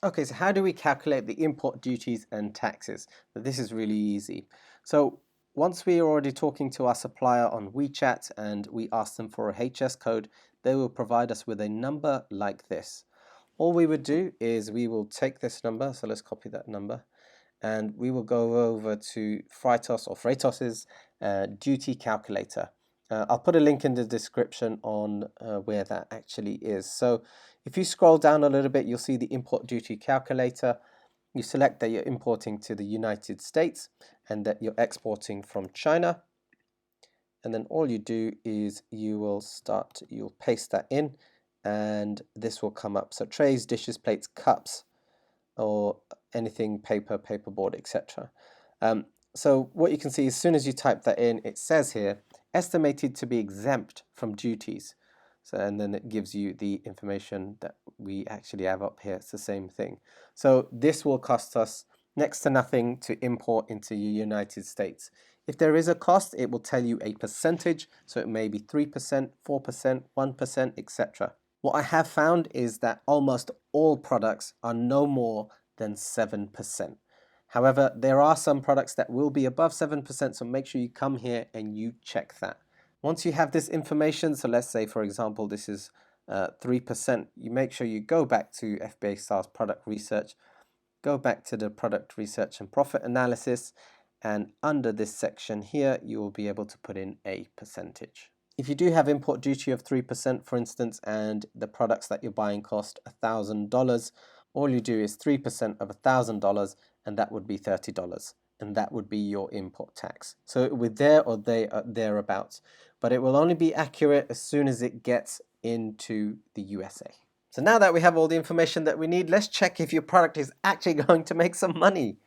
Okay, so how do we calculate the import duties and taxes? This is really easy. So once we are already talking to our supplier on WeChat and we ask them for a HS code, they will provide us with a number like this. All we would do is we will take this number, so let's copy that number, and we will go over to Freightos's duty calculator. I'll put a link in the description on where that actually is. So if you scroll down a little bit, you'll see the import duty calculator. You select that you're importing to the United States and that you're exporting from China. And then all you do is you'll paste that in and this will come up. So trays, dishes, plates, cups, or anything paper, paperboard, etc. So what you can see, as soon as you type that in, it says here, estimated to be exempt from duties. So, and then it gives you the information that we actually have up here. It's the same thing. So this will cost us next to nothing to import into the United States. If there is a cost, it will tell you a percentage. So it may be 3%, 4%, 1%, etc. What I have found is that almost all products are no more than 7%. However, there are some products that will be above 7%, so make sure you come here and you check that. Once you have this information, so let's say, for example, this is 3%, you make sure you go back to FBA Styles Product Research, go back to the Product Research and Profit Analysis, and under this section here, you will be able to put in a percentage. If you do have import duty of 3%, for instance, and the products that you're buying cost $1,000, all you do is 3% of $1,000, and that would be $30. And that would be your import tax. So with there or thereabouts. But it will only be accurate as soon as it gets into the USA. So now that we have all the information that we need, let's check if your product is actually going to make some money.